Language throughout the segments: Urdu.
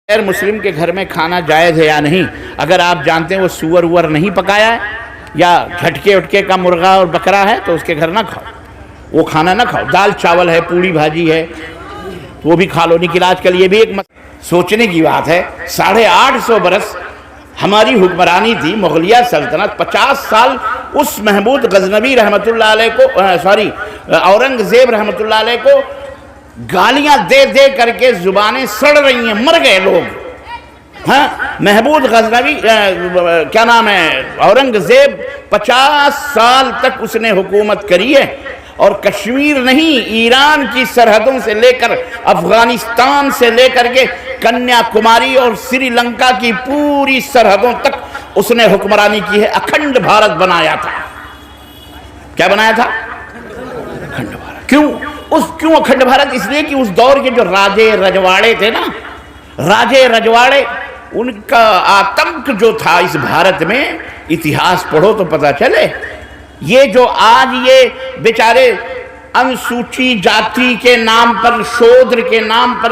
غیر مسلم کے گھر میں کھانا جائز ہے یا نہیں؟ اگر آپ جانتے ہیں وہ سور وور نہیں پکایا ہے یا جھٹکے اٹکے کا مرغا اور بکرا ہے تو اس کے گھر نہ کھاؤ، وہ کھانا نہ کھاؤ۔ دال چاول ہے، پوڑی بھاجی ہے، وہ بھی کھا لو۔ لیکن آج کل یہ بھی ایک سوچنے کی بات ہے، 850 برس ہماری حکمرانی تھی، مغلیہ سلطنت، 50 سال اس محمود غزنوی رحمۃ اللہ علیہ کو اورنگزیب رحمۃ اللہ علیہ کو گالیاں دے دے کر کے زبانیں سڑ رہی ہیں، مر گئے لوگ۔ ہاں، محمود غزنوی کیا نام ہے، اورنگزیب 50 سال تک اس نے حکومت کری ہے، اور کشمیر نہیں، ایران کی سرحدوں سے لے کر افغانستان سے لے کر کے کنیا کماری اور سری لنکا کی پوری سرحدوں تک اس نے حکمرانی کی ہے۔ اکھنڈ بھارت بنایا تھا۔ کیا بنایا تھا؟ اکھنڈ بھارت۔ کیوں اکھنڈ بھارت؟ اس لیے کہ اس دور کے جو راجے رجواڑے تھے نا، راجے رجواڑے، ان کا آتنک جو تھا اس بھارت میں، اتہاس پڑھو تو پتہ چلے۔ یہ جو آج یہ بیچارے انسوچی جاتی کے نام پر، شودر کے نام پر،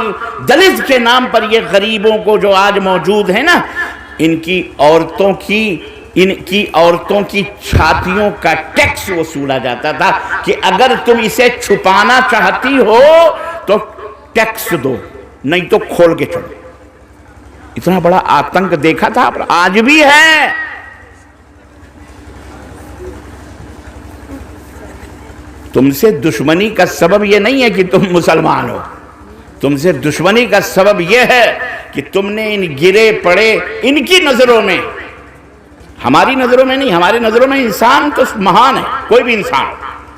دلت کے نام پر یہ غریبوں کو جو آج موجود ہیں نا، ان کی عورتوں کی چھاتیوں کا ٹیکس وصولا جاتا تھا کہ اگر تم اسے چھپانا چاہتی ہو تو ٹیکس دو، نہیں تو کھول کے چلو۔ اتنا بڑا آتنک دیکھا تھا، آج بھی ہے۔ تم سے دشمنی کا سبب یہ نہیں ہے کہ تم مسلمان ہو، تم سے دشمنی کا سبب یہ ہے کہ تم نے ان گرے پڑے، ان کی نظروں میں، ہماری نظروں میں نہیں، ہماری نظروں میں انسان تو مہان ہے، کوئی بھی انسان۔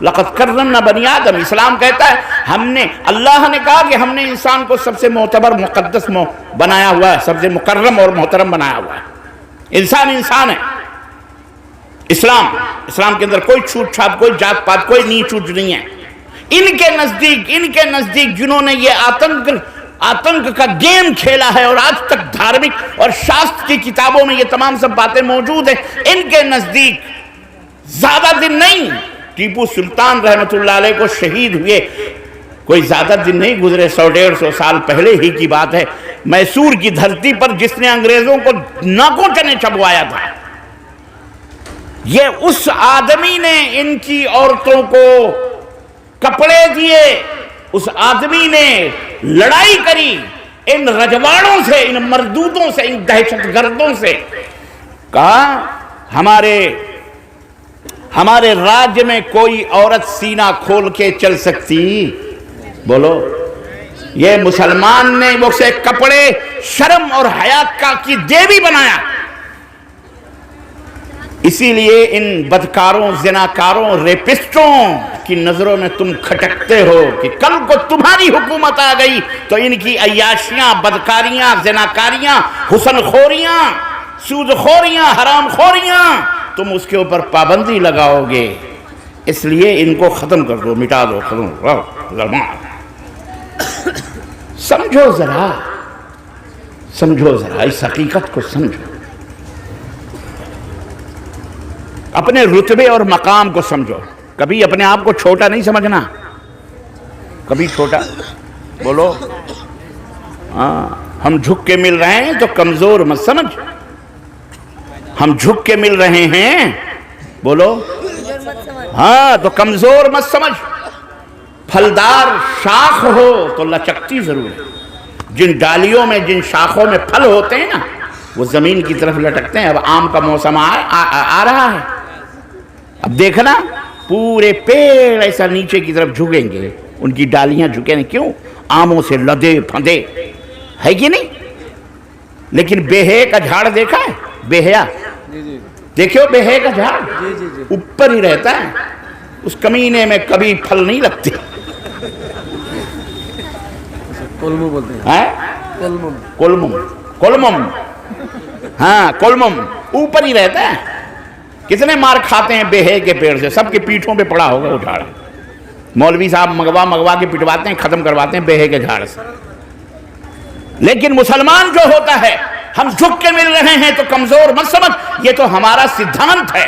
لقد کرمنا بنی آدم، اسلام کہتا ہے اللہ نے کہا کہ ہم نے انسان کو سب سے معتبر مقدس بنایا ہوا ہے، سب سے مکرم اور محترم بنایا ہوا ہے۔ انسان ہے۔ اسلام کے اندر کوئی چھوٹ چھاپ، کوئی جات پات، کوئی نیچ اوچ نہیں ہے۔ ان کے نزدیک جنہوں نے یہ آتنک کا گیم کھیلا ہے، اور آج تک دھارمک اور شاستر کی کتابوں میں یہ تمام سب باتیں موجود ہیں، ان کے نزدیک زیادہ دن نہیں، ٹیپو سلطان رحمۃ اللہ علیہ کو شہید ہوئے کوئی زیادہ دن نہیں گزرے، 100-150 سال پہلے ہی کی بات ہے، میسور کی دھرتی پر جس نے انگریزوں کو ناکوں چنے چبوایا تھا، یہ اس آدمی نے ان کی عورتوں کو کپڑے دیے، اس آدمی نے لڑائی کری ان رجواڑوں سے، ان مردودوں سے، ان دہشت گردوں سے۔ کہا ہمارے راج میں کوئی عورت سینہ کھول کے چل سکتی؟ بولو۔ یہ مسلمان نے وہ سے کپڑے شرم اور حیات کا کی دیوی بنایا۔ اسی لیے ان بدکاروں، زناکاروں، ریپسٹوں کی نظروں میں تم کھٹکتے ہو کہ کل کو تمہاری حکومت آ گئی تو ان کی عیاشیاں، بدکاریاں، زناکاریاں، حسن خوریاں، سود خوریاں، حرام خوریاں، تم اس کے اوپر پابندی لگاؤ گے۔ اس لیے ان کو ختم کر دو، مٹا دو، ختم کرو۔ سمجھو ذرا اس حقیقت کو سمجھو، اپنے رتبے اور مقام کو سمجھو۔ کبھی اپنے آپ کو چھوٹا نہیں سمجھنا، کبھی چھوٹا بولو۔ ہم جھک کے مل رہے ہیں تو کمزور مت سمجھ، ہم جھک کے مل رہے ہیں، بولو، ہاں تو کمزور مت سمجھ۔ پھلدار شاخ ہو تو لچکتی ضرور ہے۔ جن ڈالیوں میں، جن شاخوں میں پھل ہوتے ہیں نا، وہ زمین کی طرف لٹکتے ہیں۔ اب آم کا موسم آ رہا ہے، اب دیکھنا پورے پیڑ ایسا نیچے کی طرف جھکیں گے، ان کی ڈالیاں جھکیں گے، کیوں؟ آموں سے لدے پھندے ہے کہ نہیں؟ لیکن بیہے کا جھاڑ دیکھا ہے؟ بیہیا دیکھو، بیہے کا جھاڑ اوپر ہی رہتا ہے، اس کمینے میں کبھی پھل نہیں لگتے۔ کلمم بولتے ہیں، کلمم، ہاں کلمم اوپر ہی رہتا ہے۔ کتنے مار کھاتے ہیں بیہے کے پیڑ سے، سب کے پیٹھوں پہ پڑا ہوگا وہ جھاڑ۔ مولوی صاحب منگوا کے پٹواتے ہیں، ختم کرواتے ہیں بیہے کے جھاڑ سے۔ لیکن مسلمان جو ہوتا ہے، ہم جھک کے مل رہے ہیں تو کمزور مت سمجھ، یہ تو ہمارا سدھانت ہے،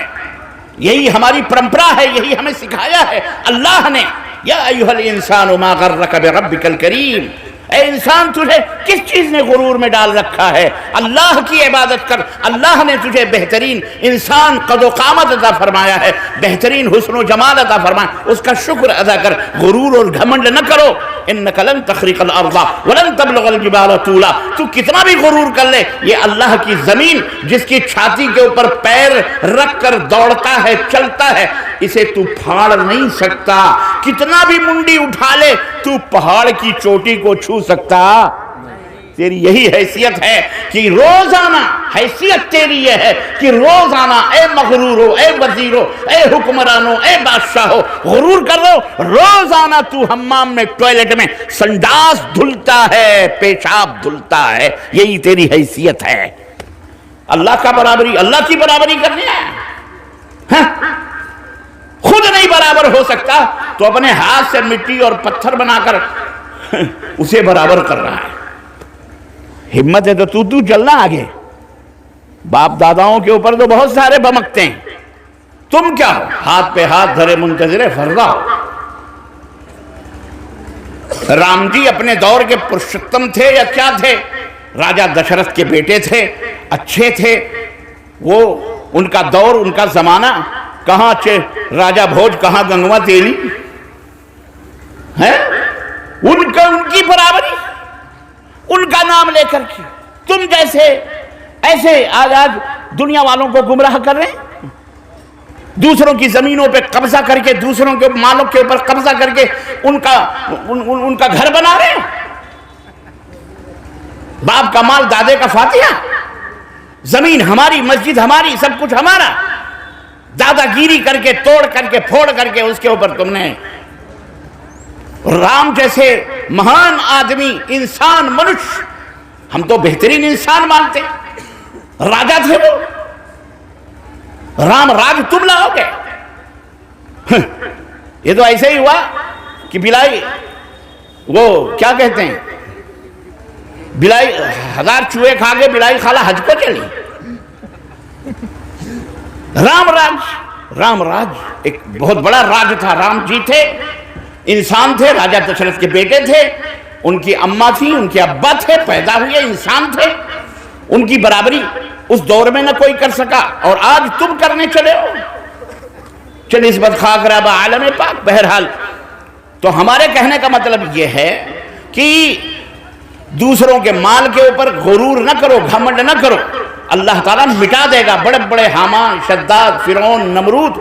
یہی ہماری پرمپرا ہے، یہی ہمیں سکھایا ہے اللہ نے۔ یا ایھا الانسان ما غرک بربک الکریم، اے انسان تجھے کس چیز نے غرور میں ڈال رکھا ہے؟ اللہ کی عبادت کر، اللہ نے تجھے بہترین انسان قد و قامت عطا فرمایا ہے، بہترین حسن و جمال عطا فرمایا، اس کا شکر ادا کر، غرور اور گھمنڈ نہ کرو۔ انک لن تخرق الارض ولن تبلغ الجبال طولا، تو کتنا بھی غرور کر لے، یہ اللہ کی زمین جس کی چھاتی کے اوپر پیر رکھ کر دوڑتا ہے، چلتا ہے، اسے تو پھاڑ نہیں سکتا۔ کتنا بھی منڈی اٹھا لے تو پہاڑ کی چوٹی کو چھو سکتا؟ تیری یہی حیثیت ہے کہ روزانہ، حیثیت تیری یہ ہے کہ روزانہ اے مغرور ہو، اے وزیر ہو، اے حکمران ہو، اے بادشاہ ہو، غرور کر لو، روزانہ تو حمام میں، ٹوائلٹ میں سنڈاس دھلتا ہے، پیشاب دھلتا ہے، یہی تیری حیثیت ہے۔ اللہ کا برابری، اللہ کی برابری کرنی ہے؟ خود نہیں برابر ہو سکتا تو اپنے ہاتھ سے مٹی اور پتھر بنا کر اسے برابر کر رہا ہے۔ ہمت ہے تو تو چلنا آگے۔ باپ داداؤں کے اوپر تو بہت سارے بمکتے ہیں، تم کیا ہو؟ ہاتھ پہ ہاتھ دھرے منتظر فرضا ہو۔ رام جی اپنے دور کے پرشتم تھے یا کیا تھے؟ راجہ دشرت کے بیٹے تھے، اچھے تھے، وہ ان کا دور، ان کا زمانہ، کہاں راجہ بھوج، کہاں گنگوا تیلی ہے، ان کی برابری، ان کا نام لے کر کے تم جیسے ایسے آج دنیا والوں کو گمراہ کر رہے ہیں، دوسروں کی زمینوں پہ قبضہ کر کے، دوسروں کے مالوں کے اوپر قبضہ کر کے ان کا گھر بنا رہے ہیں۔ باپ کا مال دادے کا فاتحہ، زمین ہماری، مسجد ہماری، سب کچھ ہمارا، دادا گیری کر کے، توڑ کر کے، پھوڑ کر کے اس کے اوپر تم نے رام جیسے مہان آدمی، انسان، منش، ہم تو بہترین انسان مانتے، راجہ تھے وہ، رام راج تم لاؤ گے؟ یہ تو ایسے ہی ہوا کہ بلائی، وہ کیا کہتے ہیں، بلائی 1000 چوہے کھا کے بلائی خالہ حج کو چلی۔ رام راج ایک بہت بڑا راج تھا۔ رام جی تھے، انسان تھے، راجہ دشرت کے بیٹے تھے، ان کی اماں تھی، ان کے ابا تھے، پیدا ہوئے انسان تھے، ان کی برابری اس دور میں نہ کوئی کر سکا، اور آج تم کرنے چلے ہو۔ چل نسبت خاک رابع عالم پاک۔ بہرحال تو ہمارے کہنے کا مطلب یہ ہے کہ دوسروں کے مال کے اوپر غرور نہ کرو، گھمنڈ نہ کرو، اللہ تعالیٰ مٹا دے گا۔ بڑے بڑے حامان، شداد، فرعون، نمرود،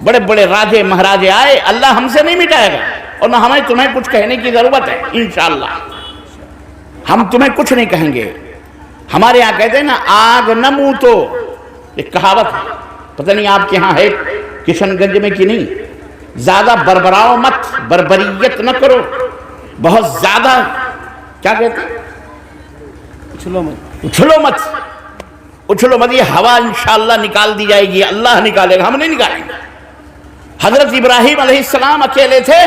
بڑے بڑے راجے مہاراجے آئے، اللہ ہم سے نہیں مٹائے گا، اور نہ ہمیں تمہیں کچھ کہنے کی ضرورت ہے۔ انشاءاللہ ہم تمہیں کچھ نہیں کہیں گے۔ ہمارے یہاں کہتے ہیں نا، آگ نہ منہ تو، ایک کہاوت ہے، پتہ نہیں آپ کے ہاں ہے کشن گنج میں کہ نہیں، زیادہ بربراؤ مت، بربریت نہ کرو، بہت زیادہ کیا کہتے ہیں، اچھلو مت، اچھلو مت۔ یہ ہوا انشاءاللہ نکال دی جائے گی، اللہ نکالے گا، ہم نہیں نکالیں گے۔ حضرت ابراہیم علیہ السلام اکیلے تھے،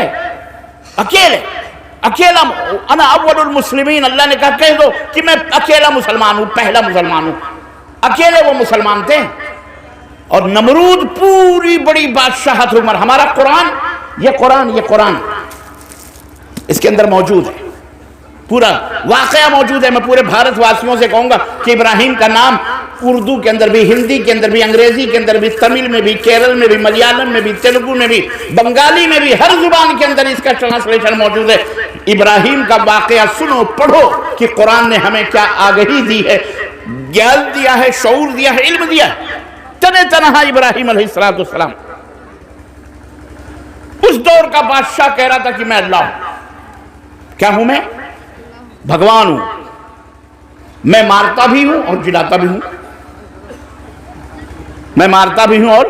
اکیلا، انا اول المسلمین، اللہ نے کہا کہہ دو کہ میں اکیلا مسلمان ہوں، پہلا مسلمان ہوں۔ اکیلے وہ مسلمان تھے، اور نمرود پوری بڑی بادشاہت عمر۔ ہمارا قرآن، یہ قرآن اس کے اندر موجود ہے، پورا واقعہ موجود ہے۔ میں پورے بھارت واسیوں سے کہوں گا کہ ابراہیم کا نام اردو کے اندر بھی، ہندی کے اندر بھی، انگریزی کے اندر بھی، تمل میں بھی، کیرل میں بھی، ملیالم میں بھی، تیلگو میں بھی، بنگالی میں بھی، ہر زبان کے اندر اس کا ٹرانسلیشن موجود ہے۔ ابراہیم کا واقعہ سنو، پڑھو کہ قرآن نے ہمیں کیا آگہی دی ہے، گیان دیا ہے، شعور دیا ہے، علم دیا ہے۔ تنہا ابراہیم علیہ السلام اس دور کا بادشاہ کہہ رہا تھا کہ میں اللہ ہوں۔ کیا ہوں میں؟ بھگوان ہوں، میں مارتا بھی ہوں اور جلاتا بھی ہوں، میں مارتا بھی ہوں اور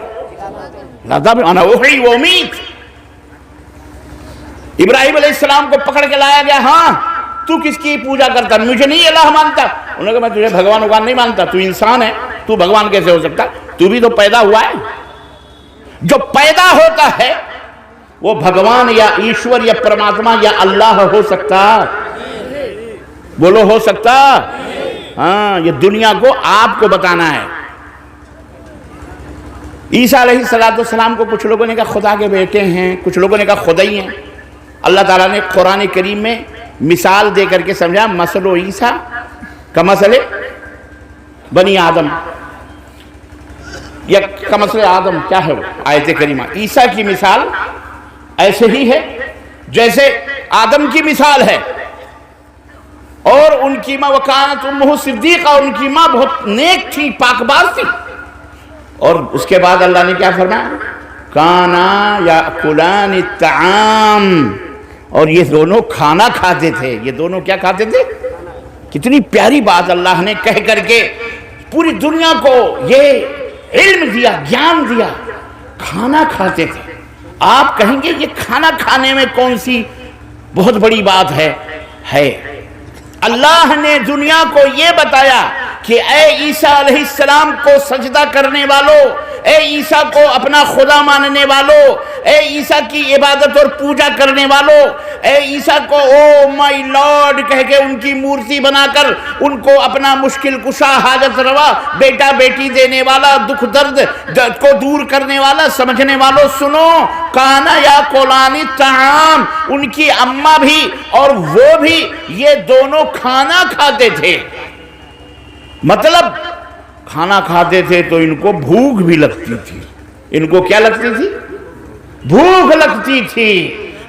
جلاتا بھی ہوں، انا احیی و امیت۔ ابراہیم علیہ السلام کو پکڑ کے لایا گیا، ہاں تو کس کی پوجا کرتا؟ مجھے نہیں الہ مانتا۔ انہوں نے کہا میں تجھے بھگوان وگوان نہیں مانتا، تو انسان ہے، تو بھگوان کیسے ہو سکتا؟ تو بھی تو پیدا ہوا ہے۔ جو پیدا ہوتا ہے وہ بھگوان یا ایشور یا پرماتما یا اللہ ہو سکتا؟ بولو ہو سکتا؟ ہاں، یہ دنیا کو آپ کو بتانا ہے۔ عیسیٰ علیہ السلام کو کچھ لوگوں نے کہا خدا کے بیٹے ہیں، کچھ لوگوں نے کہا خدا ہی ہیں۔ اللہ تعالیٰ نے قرآن کریم میں مثال دے کر کے سمجھا، مثل عیسیٰ کمثل بنی آدم، یا کمثل آدم، کیا ہے وہ آیت کریمہ، عیسیٰ کی مثال ایسے ہی ہے جیسے آدم کی مثال ہے، اور ان کی ماں وکانت امہ صدیقہ، ان کی ماں بہت نیک تھی، پاک باز تھی، اور اس کے بعد اللہ نے کیا فرمایا، کانا یاکلان الطعام، اور یہ دونوں کھانا کھاتے تھے، یہ دونوں کیا کھاتے تھے؟ کتنی پیاری بات اللہ نے کہہ کر کے پوری دنیا کو یہ علم دیا، گیان دیا، کھانا کھاتے تھے۔ آپ کہیں گے یہ کھانا کھانے میں کون سی بہت بڑی بات ہے؟ اللہ نے دنیا کو یہ بتایا کہ اے عیسیٰ علیہ السلام کو سجدہ کرنے والوں، اے عیسیٰ کو اپنا خدا ماننے والوں، اے عیسیٰ کی عبادت اور پوجا کرنے والوں، اے عیسیٰ کو او مائی لارڈ کہہ کے ان کی مورتی بنا کر ان کو اپنا مشکل کشا، حاجت روا، بیٹا بیٹی دینے والا، دکھ درد کو دور کرنے والا سمجھنے والوں، سنو، کانا یاکلان الطعام، ان کی اماں بھی اور وہ بھی، یہ دونوں کھانا کھاتے تھے۔ مطلب کھانا کھاتے تھے تو ان کو بھوک بھی لگتی تھی۔ ان کو کیا لگتی تھی؟ بھوک لگتی تھی،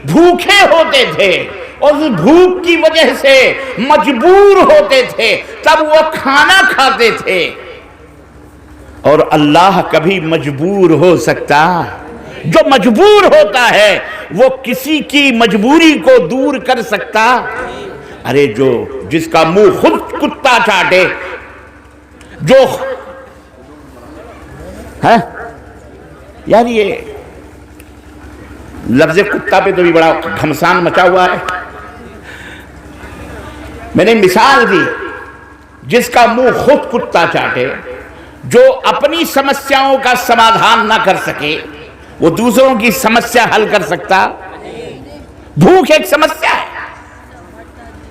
بھوکے ہوتے تھے، اور اس بھوک کی وجہ سے مجبور ہوتے تھے، تب وہ کھانا کھاتے تھے۔ اور اللہ کبھی مجبور ہو سکتا؟ جو مجبور ہوتا ہے وہ کسی کی مجبوری کو دور کر سکتا؟ ارے جس کا منہ خود کتا چاٹے، جو ہے یار، یہ لفظ کتا پہ تو بھی بڑا گھمسان مچا ہوا ہے۔ میں نے مثال دی، جس کا منہ خود کتا چاٹے، جو اپنی سمسیاؤں کا سمادھان نہ کر سکے، وہ دوسروں کی سمسیا حل کر سکتا؟ بھوک ایک سمسیا ہے،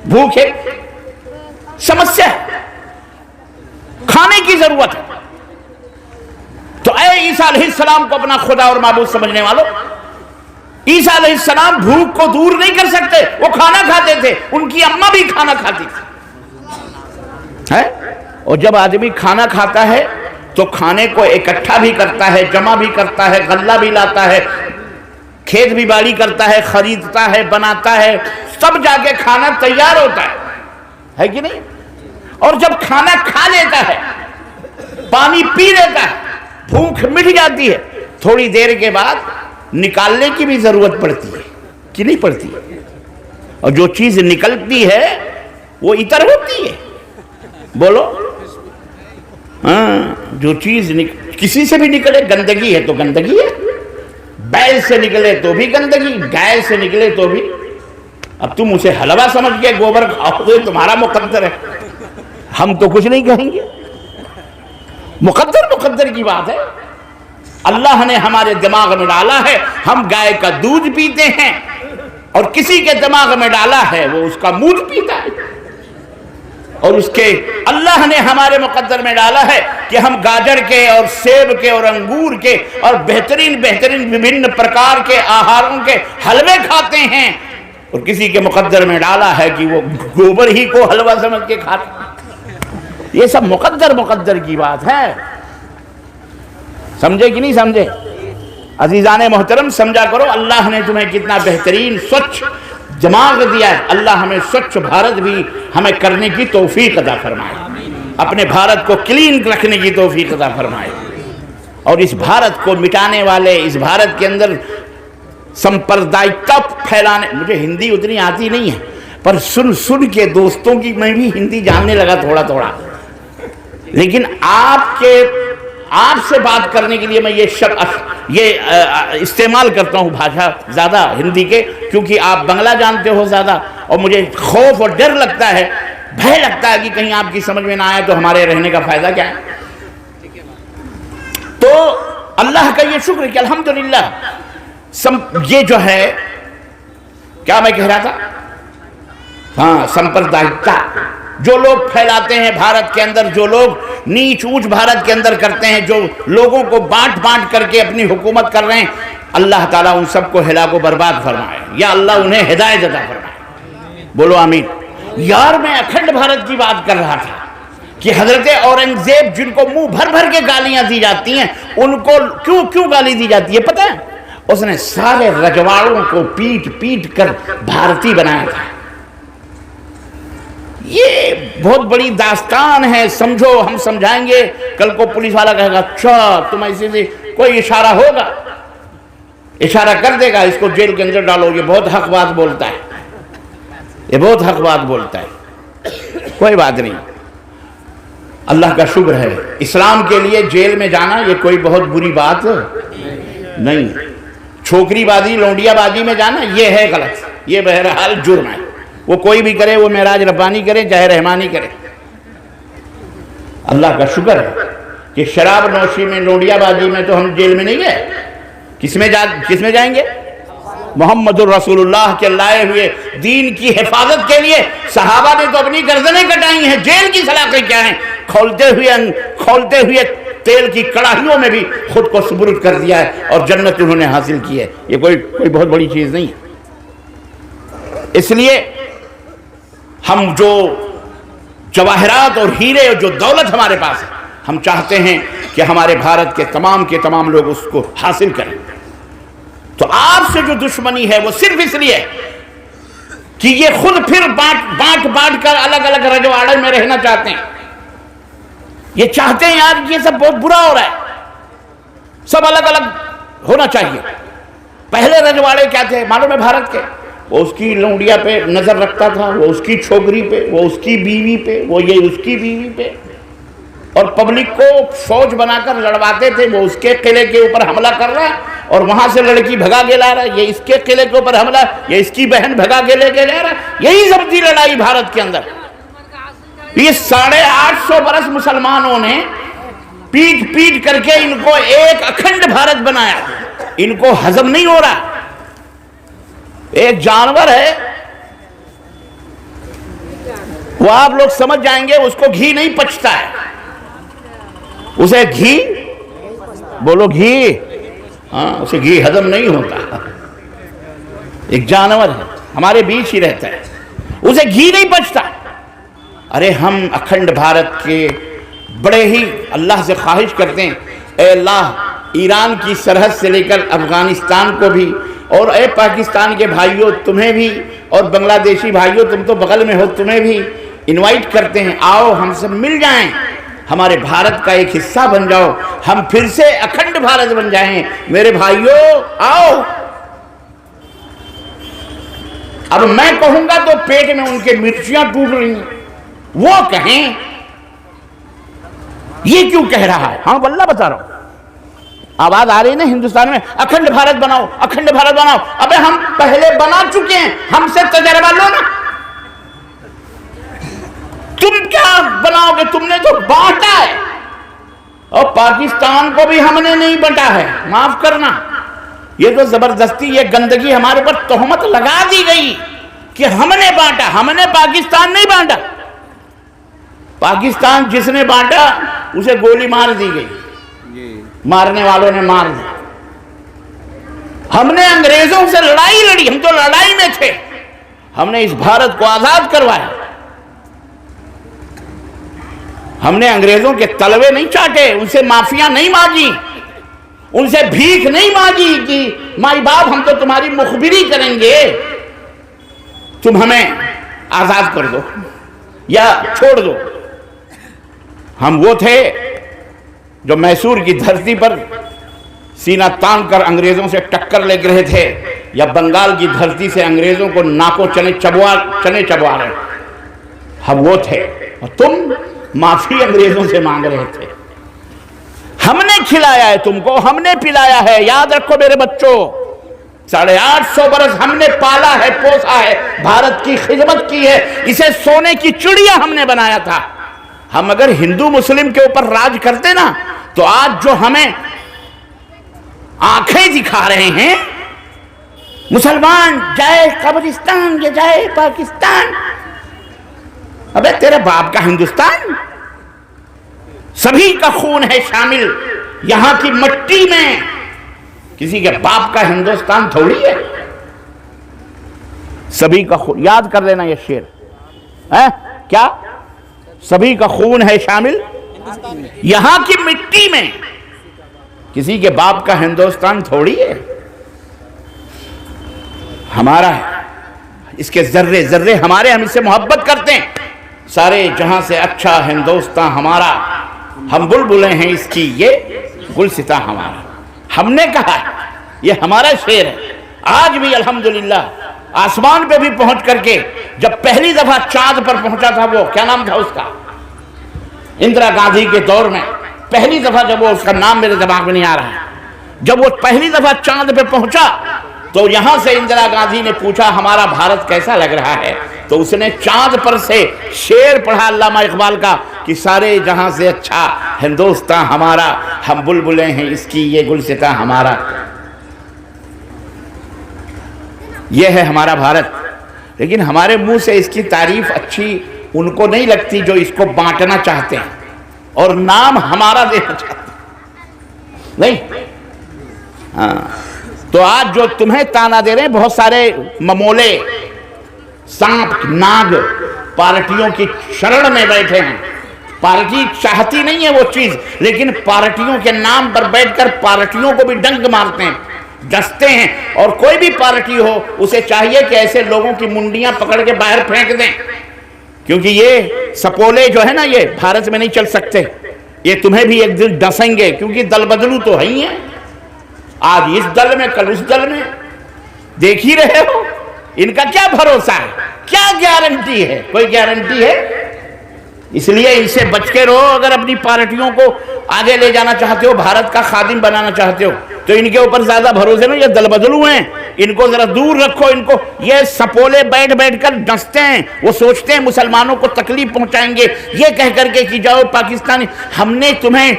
بھوک ایک سمسیا ہے، کھانے کی ضرورت ہے۔ تو اے عیسیٰ علیہ السلام کو اپنا خدا اور معبود سمجھنے والوں، عیسیٰ علیہ السلام بھوک کو دور نہیں کر سکتے، وہ کھانا کھاتے تھے، ان کی اماں بھی کھانا کھاتی تھی۔ اور جب آدمی کھانا کھاتا ہے تو کھانے کو اکٹھا بھی کرتا ہے، جمع بھی کرتا ہے، غلہ بھی لاتا ہے، کھیت بھی باڑی کرتا ہے، خریدتا ہے، بناتا ہے، سب جا کے کھانا تیار ہوتا ہے کہ نہیں؟ اور جب کھانا کھا لیتا ہے، پانی پی لیتا ہے، بھوک مٹ جاتی ہے، تھوڑی دیر کے بعد نکالنے کی بھی ضرورت پڑتی ہے کہ نہیں پڑتی؟ اور جو چیز نکلتی ہے وہ عطر ہوتی ہے، بولو؟ ہاں، جو چیز کسی سے بھی نکلے گندگی ہے تو گندگی ہے، بیل سے نکلے تو بھی گندگی، گائے سے نکلے تو بھی۔ اب تم اسے حلوہ سمجھ کے گوبر کھاؤ گے، تمہارا مقدر ہے، ہم تو کچھ نہیں کہیں گے۔ مقدر کی بات ہے، اللہ نے ہمارے دماغ میں ڈالا ہے، ہم گائے کا دودھ پیتے ہیں، اور کسی کے دماغ میں ڈالا ہے وہ اس کا مونج پیتا ہے، اور اس کے اللہ نے ہمارے مقدر میں ڈالا ہے کہ ہم گاجر کے اور سیب کے اور انگور کے اور بہترین وبھن پرکار کے آہاروں کے حلوے کھاتے ہیں، اور کسی کے مقدر میں ڈالا ہے کہ وہ گوبر ہی کو حلوہ سمجھ کے کھاتے ہیں۔ یہ سب مقدر کی بات ہے، سمجھے کہ نہیں سمجھے؟ عزیزان محترم سمجھا کرو، اللہ نے تمہیں کتنا بہترین سوچھ دماغ دیا ہے۔ اللہ ہمیں سوچھ بھارت بھی ہمیں کرنے کی توفیق عطا فرمائے، اپنے بھارت کو کلین رکھنے کی توفیق عطا فرمائے، اور اس بھارت کو مٹانے والے، اس بھارت کے اندر سمپردائکتا پھیلانے، مجھے ہندی اتنی آتی نہیں ہے، پر سن کے دوستوں کی میں بھی ہندی جاننے لگا تھوڑا، لیکن آپ سے بات کرنے کے لیے میں یہ استعمال کرتا ہوں بھاشا زیادہ ہندی کے، کیونکہ آپ بنگلہ جانتے ہو زیادہ، اور مجھے خوف اور ڈر لگتا ہے، بھے لگتا ہے کہ کہیں آپ کی سمجھ میں نہ آئے تو ہمارے رہنے کا فائدہ کیا ہے؟ تو اللہ کا یہ شکر کہ الحمدللہ یہ جو ہے، کیا میں کہہ رہا تھا؟ ہاں، سمپردائکتا جو لوگ پھیلاتے ہیں بھارت کے اندر، جو لوگ نیچ اونچ بھارت کے اندر کرتے ہیں، جو لوگوں کو بانٹ کر کے اپنی حکومت کر رہے ہیں، اللہ تعالیٰ ان سب کو ہلاک و برباد فرمائے، یا اللہ انہیں ہدایت عطا فرمائے۔ بولو آمین. یار میں اکھنڈ بھارت کی بات کر رہا تھا کہ حضرت اورنگزیب جن کو منہ بھر بھر کے گالیاں دی جاتی ہیں، ان کو کیوں گالی دی جاتی ہے پتہ ہے؟ اس نے سارے رجواڑوں کو پیٹ پیٹ کر بھارتی بنایا تھا. یہ بہت بڑی داستان ہے، سمجھو. ہم سمجھائیں گے، کل کو پولیس والا کہے گا اچھا تم ایسے سے، کوئی اشارہ ہوگا، اشارہ کر دے گا اس کو جیل کے اندر ڈالو. یہ بہت حق بات بولتا ہے، یہ بہت حق بات بولتا ہے. کوئی بات نہیں، اللہ کا شکر ہے. اسلام کے لیے جیل میں جانا یہ کوئی بہت بری بات نہیں. چھوکری بازی لونڈیا بازی میں جانا یہ ہے غلط، یہ بہرحال جرم ہے. وہ کوئی بھی کرے، وہ معراج ربانی کرے چاہے رحمانی کرے. اللہ کا شکر ہے کہ شراب نوشی میں، لونڈیا بازی میں تو ہم جیل میں نہیں گئے. کس میں جائیں گے؟ محمد الرسول اللہ کے لائے ہوئے دین کی حفاظت کے لیے صحابہ نے تو اپنی گردنیں کٹائی ہیں. جیل کی سلاخیں کیا ہیں؟ کھولتے ہوئے تیل کی کڑاہیوں میں بھی خود کو سپرد کر دیا ہے اور جنت انہوں نے حاصل کی ہے. یہ کوئی بہت بڑی چیز نہیں ہے. اس لیے ہم جو جواہرات اور ہیرے اور جو دولت ہمارے پاس ہے، ہم چاہتے ہیں کہ ہمارے بھارت کے تمام لوگ اس کو حاصل کریں. تو آپ سے جو دشمنی ہے وہ صرف اس لیے کہ یہ خود پھر بانٹ کر الگ الگ رجواڑے میں رہنا چاہتے ہیں. یہ چاہتے ہیں یار یہ سب بہت برا ہو رہا ہے، سب الگ الگ ہونا چاہیے. پہلے رجواڑے کیا تھے معلوم ہے بھارت کے؟ وہ اس کی لونڈیا پہ نظر رکھتا تھا، وہ اس کی چھوکری پہ، وہ اس کی بیوی پہ، وہ یہ اس کی بیوی پہ، اور پبلک کو فوج بنا کر لڑواتے تھے. وہ اس کے قلعے کے اوپر حملہ کر رہا ہے اور وہاں سے لڑکی بھگا کے لا رہا ہے، یہ اس کے قلعے کے اوپر حملہ، یہ اس کی بہن بھگا کے لے کے جا رہا ہے. یہی سب تھی لڑائی بھارت کے اندر. یہ 850 برس مسلمانوں نے پیٹ کر کے ان کو ایک اکھنڈ بھارت بنایا. ان کو ہضم نہیں ہو رہا. ایک جانور ہے، وہ آپ لوگ سمجھ جائیں گے، اس کو گھی نہیں پچتا ہے. اسے گھی، بولو گھی، ہاں اسے گھی ہضم نہیں ہوتا. ایک جانور ہے ہمارے بیچ ہی رہتا ہے، اسے گھی نہیں پچتا. ارے ہم اکھنڈ بھارت کے بڑے ہی اللہ سے خواہش کرتے ہیں، اے اللہ ایران کی سرحد سے لے کر افغانستان کو بھی، اور اے پاکستان کے بھائیوں تمہیں بھی، اور بنگلہ دیشی بھائیوں تم تو بغل میں ہو، تمہیں بھی انوائٹ کرتے ہیں، آؤ ہم سب مل جائیں، ہمارے بھارت کا ایک حصہ بن جاؤ، ہم پھر سے اکھنڈ بھارت بن جائیں. میرے بھائیوں آؤ. اب میں کہوں گا تو پیٹ میں ان کے مرچیاں ٹوٹ رہی ہیں. وہ کہیں یہ کیوں کہہ رہا ہے؟ ہاں واللہ بتا رہا ہوں. آواز آ رہی نا ہندوستان میں اکھنڈ بھارت بناؤ، اکھنڈ بھارت بناؤ. ابے ہم پہلے بنا چکے ہیں، ہم سے تجربہ لو نا. تم کیا بناؤ گے؟ تم نے تو بانٹا ہے، اور پاکستان کو بھی ہم نے نہیں بانٹا ہے. معاف کرنا، یہ تو زبردستی یہ گندگی ہمارے پر تہمت لگا دی گئی کہ ہم نے بانٹا. ہم نے پاکستان نہیں بانٹا. پاکستان جس نے بانٹا اسے گولی مار دی گئی، مارنے والوں نے مار دی. ہم نے انگریزوں سے لڑائی لڑی، ہم تو لڑائی میں تھے. ہم نے اس بھارت کو آزاد کروایا. ہم نے انگریزوں کے تلوے نہیں چاٹے، ان سے معافیاں نہیں مانگی، ان سے بھیک نہیں مانگی کہ مائی باپ ہم تو تمہاری مخبری کریں گے، تم ہمیں آزاد کر دو یا چھوڑ دو. ہم وہ تھے جو میسور کی دھرتی پر سینہ تان کر انگریزوں سے ٹکر لے رہے تھے، یا بنگال کی دھرتی سے انگریزوں کو ناکو چنے چبوا رہے. ہم وہ تھے، اور تم معافی انگریزوں سے مانگ رہے تھے. ہم نے کھلایا ہے تم کو، ہم نے پلایا ہے. یاد رکھو میرے بچوں، 850 برس ہم نے پالا ہے، پوسا ہے، بھارت کی خدمت کی ہے. اسے سونے کی چڑیا ہم نے بنایا تھا. ہم اگر ہندو مسلم کے اوپر راج کرتے نا، تو آج جو ہمیں آنکھیں دکھا رہے ہیں مسلمان جائے قبرستان یا جائے پاکستان، ابے تیرے باپ کا ہندوستان، سبھی کا خون ہے شامل یہاں کی مٹی میں. کسی کے باپ کا ہندوستان تھوڑی ہے. سبھی کا خون، یاد کر لینا یہ شعر ہے کیا، سبھی کا خون ہے شامل یہاں کی مٹی میں، کسی کے باپ کا ہندوستان تھوڑی ہے، ہمارا ہے، اس کے ذرے ذرے ہمارے، ہم اس سے محبت کرتے ہیں، سارے جہاں سے اچھا ہندوستان ہمارا، ہم بلبلیں ہیں اس کی یہ گلستہ ہمارا، ہم نے کہا یہ ہمارا شعر ہے۔ آج بھی الحمدللہ آسمان پہ بھی پہنچ کر کے، جب پہلی دفعہ چاند پر پہنچا تھا، وہ کیا نام تھا اس کا، اندرا گاندھی کے دور میں پہلی دفعہ، جب وہ اس کا نام میرے دماغ میں نہیں آ رہا ہے، جب وہ پہلی دفعہ چاند پہ پہنچا تو یہاں سے اندرا گاندھی نے پوچھا ہمارا بھارت کیسا لگ رہا ہے، تو اس نے چاند پر سے شعر پڑھا علامہ اقبال کا کہ سارے جہاں سے اچھا ہندوستان ہمارا، ہم بلبلیں ہیں اس کی یہ گلستہ ہمارا، یہ ہے ہمارا بھارت۔ لیکن ہمارے منہ سے اس کی تعریف اچھی ان کو نہیں لگتی جو اس کو بانٹنا چاہتے ہیں اور نام ہمارا دینا چاہتے ہیں، نہیں ہاں۔ تو آج جو تمہیں تانا دے رہے ہیں بہت سارے ممولے سانپ ناگ پارٹیوں کی شرن میں بیٹھے ہیں، پارٹی چاہتی نہیں ہے وہ چیز، لیکن پارٹیوں کے نام پر بیٹھ کر پارٹیوں کو بھی ڈنک مارتے ہیں، ڈستے ہیں، اور کوئی بھی پارٹی ہو اسے چاہیے کہ ایسے لوگوں کی منڈیاں پکڑ کے باہر پھینک دیں، کیونکہ یہ سپولے جو ہے نا یہ بھارت میں نہیں چل سکتے، یہ تمہیں بھی ایک دن ڈسیں گے، کیونکہ دل بدلو تو ہے ہی ہیں، آج اس دل میں کل اس دل میں، دیکھ ہی رہے ہو، ان کا کیا بھروسہ ہے، کیا گارنٹی ہے، کوئی گارنٹی ہے؟ اس لیے ان سے بچ کے رہو۔ اگر اپنی پارٹیوں کو آگے لے جانا چاہتے ہو، بھارت کا خادم بنانا چاہتے ہو، تو ان کے اوپر زیادہ بھروسے نہیں، یہ دل بدلو ہیں، ان کو ذرا دور رکھو، ان کو یہ سپولے بیٹھ بیٹھ کر ڈستے ہیں، وہ سوچتے ہیں مسلمانوں کو تکلیف پہنچائیں گے، یہ کہہ کر کے کہ جاؤ پاکستانی، ہم تمہیں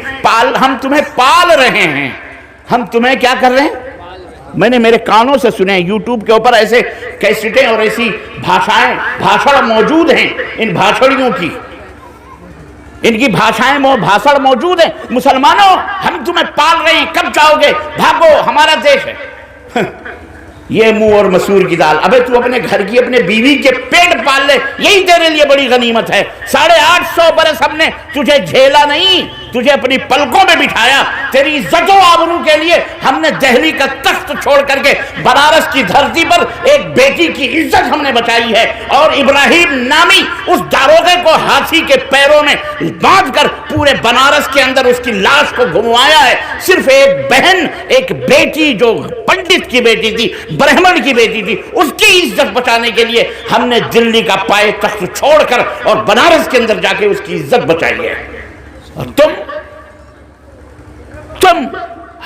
پال رہے ہیں، ہم تمہیں کیا کر رہے ہیں؟ میں نے میرے کانوں سے سنے ہیں، یوٹیوب کے اوپر ایسے کیسٹیں اور ایسی بھاشڑ موجود ہیں، ان بھاشڑیوں کی، ان کی بھاشڑ موجود ہیں، مسلمانوں ہم تمہیں پال رہے ہیں، کب جاؤ گے، بھاگو ہمارا دیش ہے۔ یہ منہ اور مسور کی دال، ابے تو اپنے گھر کی اپنے بیوی کے پیٹ پال لے، یہی تیرے لیے بڑی غنیمت ہے۔ 850 برس ہم نے تجھے جھیلا نہیں، تجھے اپنی پلکوں میں بٹھایا، تیری عزت و آبرو کے لیے ہم نے دہلی کا تخت چھوڑ کر کے بنارس کی دھرتی پر ایک بیٹی کی عزت ہم نے بچائی ہے، اور ابراہیم نامی اس داروغے کو ہاتھی کے پیروں میں باندھ کر پورے بنارس کے اندر اس کی لاش کو گھموایا ہے، صرف ایک بہن، ایک بیٹی جو پنڈت کی بیٹی تھی، برہمن کی بیٹی تھی، اس کی عزت بچانے کے لیے ہم نے دلی کا پائے تخت چھوڑ کر اور بنارس کے اندر جا کے اس کی عزت بچائی ہے، اور تم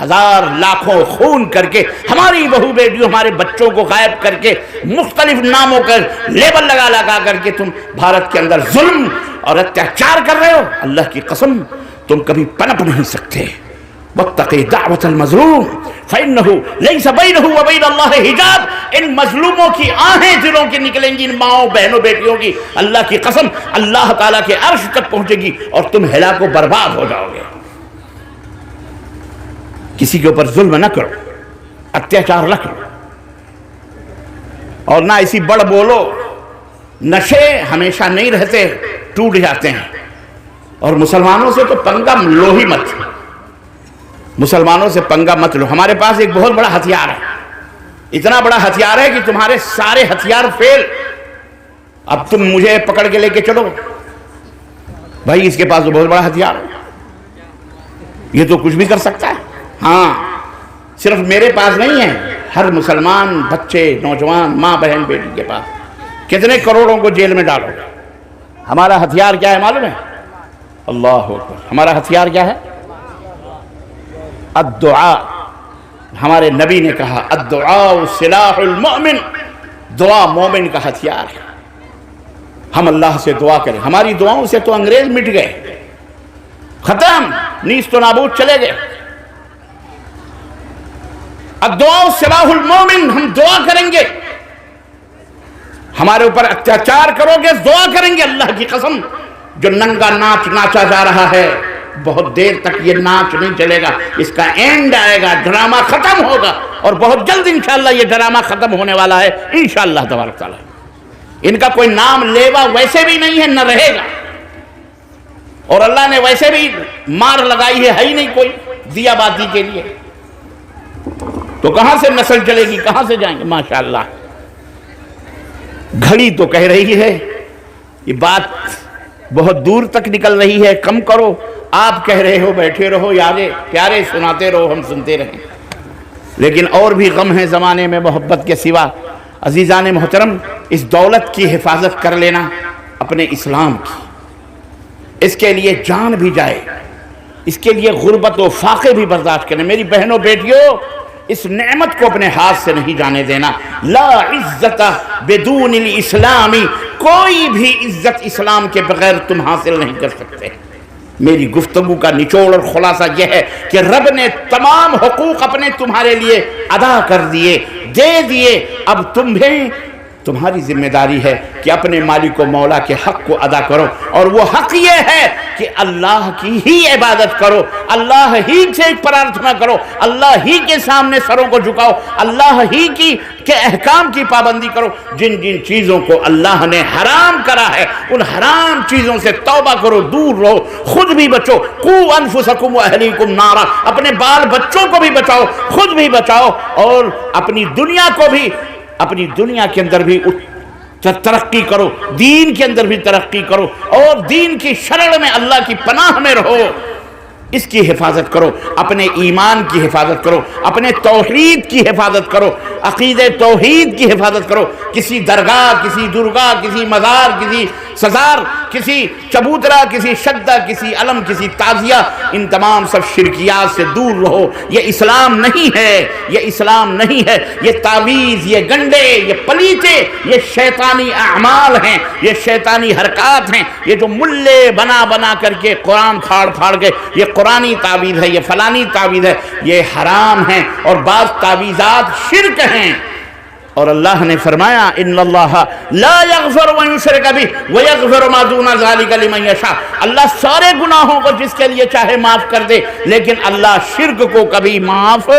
ہزار لاکھوں خون کر کے، ہماری بہو بیٹیوں ہمارے بچوں کو غائب کر کے، مختلف ناموں کا لیبل لگا کر کے تم بھارت کے اندر ظلم اور اتیاچار کر رہے ہو۔ اللہ کی قسم تم کبھی پنپ نہیں سکتے۔ واتقی دعوت المظلوم فإنه ليس بينه وبين الله حجاب، ان مظلوموں کی آہیں دلوں کی نکلیں گی، ان ماؤں بہنوں بیٹیوں کی، اللہ کی قسم اللہ تعالیٰ کے عرش تک پہنچے گی اور تم ہلاک و برباد ہو جاؤ گے۔ کسی کے اوپر ظلم نہ کرو، اتیاچار نہ کرو، اور نہ اسی بڑ بولو۔ نشے ہمیشہ نہیں رہتے، ٹوٹ جاتے ہیں، اور مسلمانوں سے تو پنگا لو ہی مت، مسلمانوں سے پنگا مت لو۔ ہمارے پاس ایک بہت بڑا ہتھیار ہے، اتنا بڑا ہتھیار ہے کہ تمہارے سارے ہتھیار فیل۔ اب تم مجھے پکڑ کے لے کے چلو، بھائی اس کے پاس تو بہت بڑا ہتھیار ہے، یہ تو کچھ بھی کر سکتا ہے۔ ہاں صرف میرے پاس نہیں ہے، ہر مسلمان بچے، نوجوان، ماں، بہن، بیٹی کے پاس، کتنے کروڑوں کو جیل میں ڈالو۔ ہمارا ہتھیار کیا ہے معلوم ہے؟ اللہ اکبر، ہمارا ہتھیار کیا ہے؟ الدعاء۔ ہمارے نبی نے کہا الدعاء سلاح المؤمن، دعا مومن کا ہتھیار ہے۔ ہم اللہ سے دعا کریں، ہماری دعاؤں سے تو انگریز مٹ گئے، ختم، نیست و نابود چلے گئے۔ الدعاء سلاح المؤمن، ہم دعا کریں گے، ہمارے اوپر اتیاچار کرو گے دعا کریں گے۔ اللہ کی قسم جو ننگا ناچ ناچا جا رہا ہے، بہت دیر تک یہ ناچ نہیں چلے گا، اس کا اینڈ آئے گا، ڈرامہ ختم ہوگا، اور بہت جلد انشاءاللہ یہ ڈرامہ ختم ہونے والا ہے انشاءاللہ تبارک تعالیٰ۔ ان کا کوئی نام لیوا ویسے بھی نہیں ہے، نہ رہے گا، اور اللہ نے ویسے بھی مار لگائی ہے ہی نہیں کوئی دیا باتی کے لیے، تو کہاں سے نسل چلے گی، کہاں سے جائیں گے؟ ماشاءاللہ گھڑی تو کہہ رہی ہے، یہ بات بہت دور تک نکل رہی ہے، کم کرو، آپ کہہ رہے ہو بیٹھے رہو یارے پیارے سناتے رہو ہم سنتے رہیں، لیکن اور بھی غم ہے زمانے میں محبت کے سوا۔ عزیزان محترم، اس دولت کی حفاظت کر لینا اپنے اسلام کی، اس کے لیے جان بھی جائے، اس کے لیے غربت و فاقے بھی برداشت کریں۔ میری بہنوں بیٹیوں، اس نعمت کو اپنے ہاتھ سے نہیں جانے دینا۔ لا عزت بدون الاسلام، کوئی بھی عزت اسلام کے بغیر تم حاصل نہیں کر سکتے۔ میری گفتگو کا نچوڑ اور خلاصہ یہ ہے کہ رب نے تمام حقوق اپنے تمہارے لیے ادا کر دیے، دے دیے، اب تمہیں تمہاری ذمہ داری ہے کہ اپنے مالک و مولا کے حق کو ادا کرو، اور وہ حق یہ ہے کہ اللہ کی ہی عبادت کرو، اللہ ہی سے پرارتھنا کرو، اللہ ہی کے سامنے سروں کو جھکاؤ، اللہ ہی کے احکام کی پابندی کرو۔ جن جن چیزوں کو اللہ نے حرام کرا ہے ان حرام چیزوں سے توبہ کرو، دور رہو، خود بھی بچو۔ قوا انفسکم واہلیکم نارا، اپنے بال بچوں کو بھی بچاؤ، خود بھی بچاؤ، اور اپنی دنیا کو بھی، اپنی دنیا کے اندر بھی ترقی کرو، دین کے اندر بھی ترقی کرو، اور دین کی شرع میں اللہ کی پناہ میں رہو، اس کی حفاظت کرو، اپنے ایمان کی حفاظت کرو، اپنے توحید کی حفاظت کرو، عقید توحید کی حفاظت کرو۔ کسی درگاہ، کسی درگاہ، کسی مزار، کسی سزار، کسی چبوترا، کسی شدہ، کسی علم، کسی تعزیہ، ان تمام سب شرکیات سے دور رہو۔ یہ اسلام نہیں ہے، یہ اسلام نہیں ہے، یہ تعویذ، یہ گنڈے، یہ پلیتے، یہ شیطانی اعمال ہیں، یہ شیطانی حرکات ہیں، یہ جو ملے بنا بنا کر کے قرآن پھاڑ پھاڑ کے یہ قرآنی تعویذ ہے، یہ فلانی تعویذ ہے، یہ حرام ہیں، اور بعض تعویذات شرک ہیں۔ اور اللہ نے فرمایا ان اللہ لا یغفر ان یشرک بہ ویغفر ما دون ذلک لمن یشاء، اللہ سارے گناہوں کو جس کے لیے چاہے معاف کر دے، لیکن اللہ شرک کو کبھی معاف۔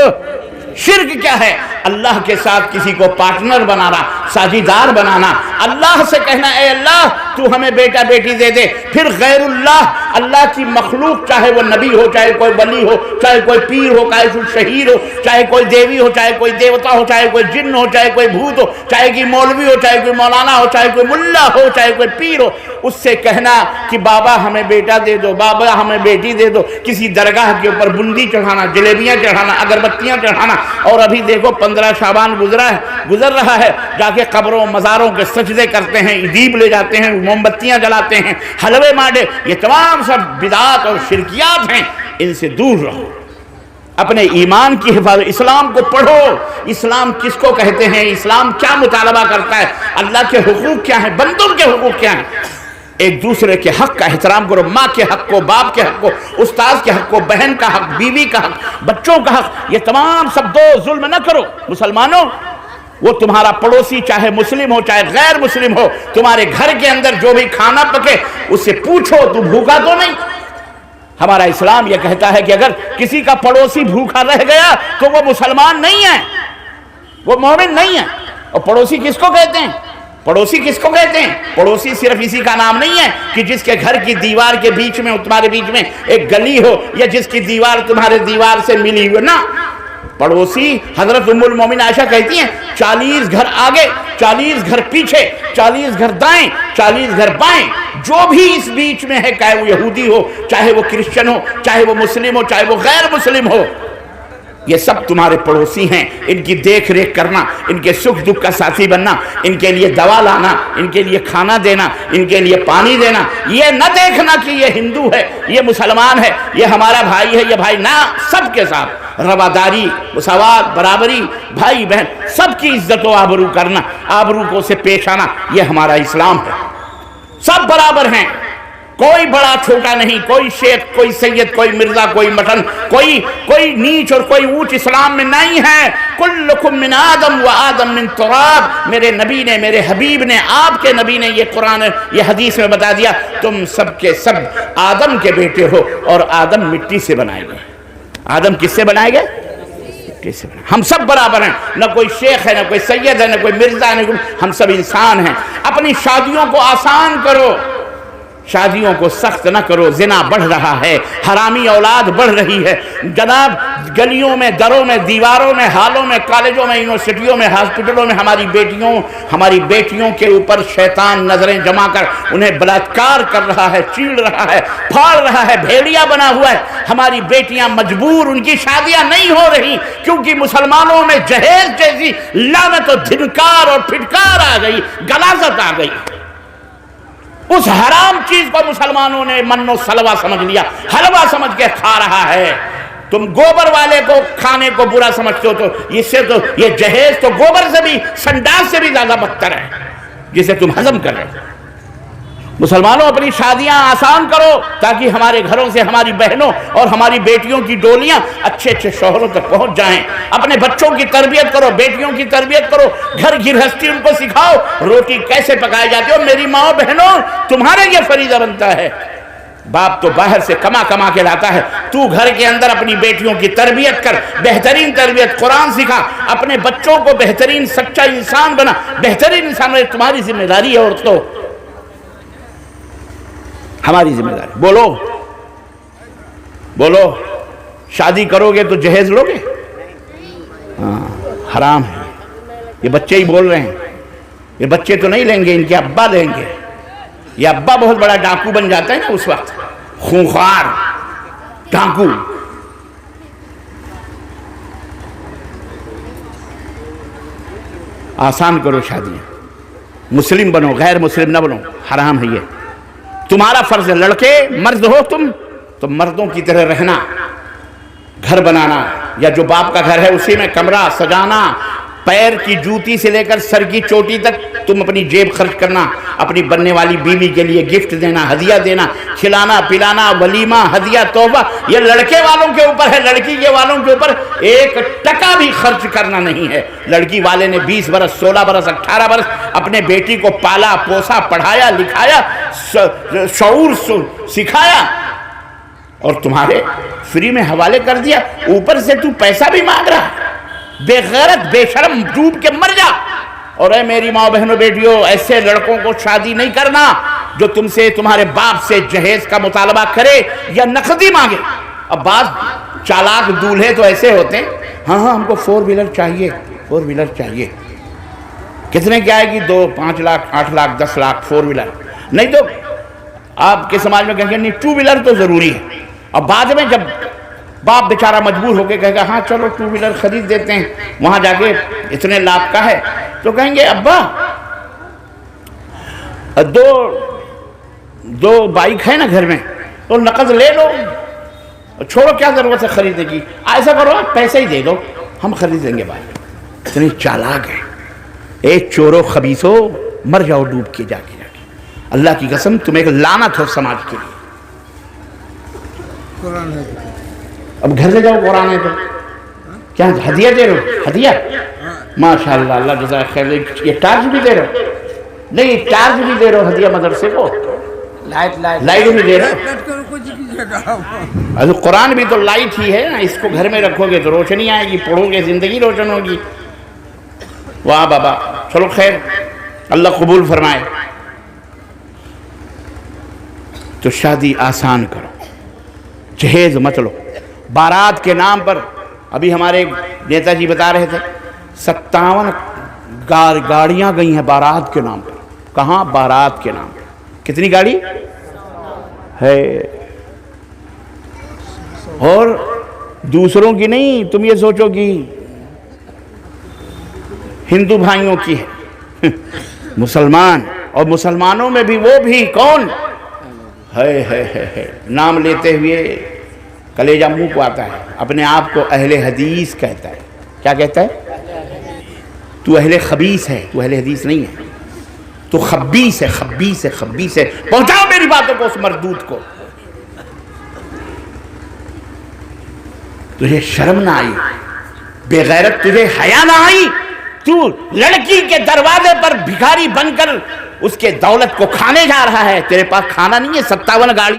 شرک کیا ہے؟ اللہ کے ساتھ کسی کو پارٹنر بنانا، ساجیدار بنانا، اللہ سے کہنا اے اللہ تو ہمیں بیٹا بیٹی دے دے، پھر غیر اللہ کی مخلوق، چاہے وہ نبی ہو، چاہے کوئی ولی ہو، چاہے کوئی پیر ہو، چاہے کوئی شہید ہو، چاہے کوئی دیوی ہو، چاہے کوئی دیوتا ہو، چاہے کوئی جن ہو، چاہے کوئی بھوت ہو، چاہے کوئی مولوی ہو، چاہے کوئی مولانا ہو، چاہے کوئی ملا ہو، چاہے کوئی پیر ہو، اس سے کہنا کہ بابا ہمیں بیٹا دے دو، بابا ہمیں بیٹی دے دو، کسی درگاہ کے اوپر بندی چڑھانا، جلیبیاں چڑھانا، اگربتیاں چڑھانا۔ اور ابھی دیکھو 15 شعبان گزر رہا ہے، جا کے قبروں مزاروں کے سجدے کرتے ہیں، دیپ لے جاتے ہیں، موم بتیاں جلاتے ہیں، حلوے مانڈے، یہ تمام سب بدعات اور شرکیات ہیں، ان سے دور رہو۔ اپنے ایمان کی حفاظت، اسلام کو پڑھو، اسلام کس کو کہتے ہیں، اسلام کیا مطالبہ کرتا ہے، اللہ کے حقوق کیا ہیں، بندوں کے حقوق کیا ہیں۔ ایک دوسرے کے حق کا احترام کرو، ماں کے حق کو، باپ کے حق کو، استاد کے حق کو، بہن کا حق، بیوی کا حق، بچوں کا حق، یہ تمام سب دو ظلم نہ کرو۔ مسلمانوں، وہ تمہارا پڑوسی چاہے مسلم ہو چاہے غیر مسلم ہو، تمہارے گھر کے اندر جو بھی کھانا پکے اس سے پوچھو تو بھوکا تو نہیں۔ ہمارا اسلام یہ کہتا ہے کہ اگر کسی کا پڑوسی بھوکا رہ گیا تو وہ مسلمان نہیں ہے، وہ مومن نہیں ہے۔ اور پڑوسی کس کو کہتے ہیں؟ پڑوسی کس کو کہتے ہیں؟ پڑوسی صرف اسی کا نام نہیں ہے کہ جس کے گھر کی دیوار کے بیچ میں تمہارے بیچ میں ایک گلی ہو، یا جس کی دیوار تمہارے دیوار سے ملی ہو، نہ۔ پڑوسی، حضرت ام المومنین عائشہ کہتی ہیں 40 گھر آگے، 40 گھر پیچھے، 40 گھر دائیں، 40 گھر بائیں، جو بھی اس بیچ میں ہے، چاہے وہ یہودی ہو، چاہے وہ کرسچن ہو، چاہے وہ مسلم ہو، چاہے وہ غیر مسلم ہو، یہ سب تمہارے پڑوسی ہیں۔ ان کی دیکھ ریکھ کرنا، ان کے سکھ دکھ کا ساتھی بننا، ان کے لیے دوا لانا، ان کے لیے کھانا دینا، ان کے لیے پانی دینا، یہ نہ دیکھنا کہ یہ ہندو ہے، یہ مسلمان ہے، یہ ہمارا بھائی ہے، یہ بھائی نہ، سب کے ساتھ رواداری، مساوات، برابری، بھائی بہن سب کی عزت و آبرو کرنا، آبرو کو سے پیش آنا، یہ ہمارا اسلام ہے۔ سب برابر ہیں، کوئی بڑا چھوٹا نہیں، کوئی شیخ، کوئی سید، کوئی مرزا، کوئی مٹن، کوئی نیچ اور کوئی اونچ اسلام میں نہیں ہے۔ کلکم من آدم و آدم من تراب، میرے نبی نے، میرے حبیب نے، آپ کے نبی نے یہ قرآن یہ حدیث میں بتا دیا، تم سب کے سب آدم کے بیٹے ہو اور آدم مٹی سے بنائے گئے۔ آدم کس سے بنائے گئے؟ مٹی سے بنائے۔ ہم سب برابر ہیں، نہ کوئی شیخ ہے، نہ کوئی سید ہے، نہ کوئی مرزا ہے، ہم سب انسان ہیں۔ اپنی شادیوں کو آسان کرو، شادیوں کو سخت نہ کرو، زنا بڑھ رہا ہے، حرامی اولاد بڑھ رہی ہے جناب۔ گلیوں میں، دروں میں، دیواروں میں، ہالوں میں، کالجوں میں، یونیورسٹیوں میں، ہاسپٹلوں میں ہماری بیٹیوں کے اوپر شیطان نظریں جما کر انہیں بلاತ್کار کر رہا ہے، چیڑ رہا ہے، پھاڑ رہا ہے، بھیڑیا بنا ہوا ہے۔ ہماری بیٹیاں مجبور، ان کی شادیاں نہیں ہو رہی کیونکہ مسلمانوں میں جہیز جیسی لعنت و دھنکار اور پھٹکار آ گئی، غلاظت آ گئی۔ اس حرام چیز کو مسلمانوں نے من و سلوہ سمجھ لیا، حلوہ سمجھ کے کھا رہا ہے۔ تم گوبر والے کو کھانے کو برا سمجھتے ہو تو یہ جہیز تو گوبر سے بھی، سنڈاس سے بھی زیادہ بدتر ہے جسے تم ہضم کر رہے ہو۔ مسلمانوں اپنی شادیاں آسان کرو تاکہ ہمارے گھروں سے ہماری بہنوں اور ہماری بیٹیوں کی ڈولیاں اچھے اچھے شوہروں تک پہنچ جائیں۔ اپنے بچوں کی تربیت کرو، بیٹیوں کی تربیت کرو، گھر گرہستی ان کو سکھاؤ، روٹی کیسے پکائی جاتی ہے۔ میری ماں بہنوں، تمہارے یہ فریضہ بنتا ہے۔ باپ تو باہر سے کما کے لاتا ہے، تو گھر کے اندر اپنی بیٹیوں کی تربیت کر، بہترین تربیت، قرآن سکھا، اپنے بچوں کو بہترین سچا انسان بنا، بہترین انسان بنا۔ تمہاری ذمہ داری ہے عورتوں، ہماری ذمہ داری۔ بولو، شادی کرو گے تو جہیز لو گے؟ ہاں، حرام ہے۔ یہ بچے ہی بول رہے ہیں، یہ بچے تو نہیں لیں گے، ان کے ابا لیں گے۔ یہ ابا بہت بڑا ڈاکو بن جاتا ہے نا اس وقت، خونخوار ڈاکو۔ آسان کرو شادیاں، مسلم بنو، غیر مسلم نہ بنو، حرام ہے یہ۔ تمہارا فرض ہے، لڑکے مرد ہو تم تو مردوں کی طرح رہنا، گھر بنانا، یا جو باپ کا گھر ہے اسی میں کمرہ سجانا، پیر کی جوتی سے لے کر سر کی چوٹی تک تم اپنی جیب خرچ کرنا، اپنی بننے والی بیوی کے لیے گفٹ دینا، ہدیہ دینا، کھلانا پلانا، ولیمہ، ہدیہ، تحفہ، یہ لڑکے والوں کے اوپر ہے۔ لڑکی کے والوں کے اوپر ایک ٹکا بھی خرچ کرنا نہیں ہے۔ لڑکی والے نے 20 برس، 16 برس، 18 برس اپنے بیٹی کو پالا پوسا، پڑھایا لکھایا، شعور سکھایا، اور تمہارے فری میں حوالے کر دیا، اوپر سے تو پیسہ بھی مانگ رہا ہے۔ بے غیرت، بے شرم، ڈوب کے مر جا۔ اور اے میری ماں بہنوں بیٹیوں، ایسے لڑکوں کو شادی نہیں کرنا جو تم سے، تمہارے باپ سے جہیز کا مطالبہ کرے یا نقدی مانگے۔ اب بعض چالاک دولہے تو ایسے ہوتے ہیں، ہاں ہم کو 4 ویلر چاہیے، 4 ویلر چاہیے۔ کتنے کی آئے گی؟ 2، 5 لاکھ، 8 لاکھ، 10 لاکھ 4 ویلر۔ نہیں تو آپ کے سماج میں کہیں گے نہیں 2 ویلر تو ضروری ہے۔ اور بعد میں جب باپ بیچارہ مجبور ہو کے کہے گا ہاں چلو 2 ویلر خرید دیتے ہیں، وہاں جا کے اتنے لاکھ کا ہے، تو کہیں گے ابا دو بائک ہے نا گھر میں تو نقد لے لو، چھوڑو کیا ضرورت ہے خریدنے کی، ایسا کرو پیسے ہی دے دو، ہم خرید لیں گے بائک۔ اتنی چالاک ہے۔ اے چورو خبیثو، مر جاؤ ڈوب کے جا کے۔ اللہ کی قسم تم ایک لعنت ہو سماج کے لیے۔ قرآن ہے، اب گھر سے جاؤ، قرآن ہے تو کیا ہدیہ دے رہے ہو؟ ہدیہ، ماشاءاللہ، اللہ جزائے خیر۔ یہ ٹارچ بھی دے رہے ہو؟ نہیں، ٹارچ بھی دے رہے ہو ہدیہ مدرسے کو، لائٹ بھی دے رہے ہو۔ قرآن بھی تو لائٹ ہی ہے نا، اس کو گھر میں رکھو گے تو روشنی آئے گی، پڑھو گے زندگی روشن ہوگی۔ واہ بابا، چلو خیر، اللہ قبول فرمائے۔ تو شادی آسان کرو، جہیز مت لو۔ بارات کے نام پر ابھی ہمارے نیتا جی بتا رہے تھے 57 گاڑیاں گئی ہیں بارات کے نام پر۔ کہاں؟ بارات کے نام پر۔ کتنی گاڑی ہے؟ اور دوسروں کی نہیں، تم یہ سوچو کہ ہندو بھائیوں کی ہے، مسلمان، اور مسلمانوں میں بھی وہ بھی کون ہے نام لیتے ہوئے کلیجہ منہ کو آتا ہے، اپنے آپ کو اہل حدیث کہتا ہے۔ کیا کہتا ہے؟ تو اہل خبیث ہے، تو اہل حدیث نہیں ہے۔ تو خبیث ہے، خبیث ہے، خبیث ہے. پہنچاؤ میری باتوں کو اس مردود کو. تجھے شرم نہ آئی؟ بے غیرت تجھے حیا نہ آئی؟ تو لڑکی کے دروازے پر بھکاری بن کر اس کے دولت کو کھانے جا رہا ہے. تیرے پاس کھانا نہیں ہے، 57 گاڑی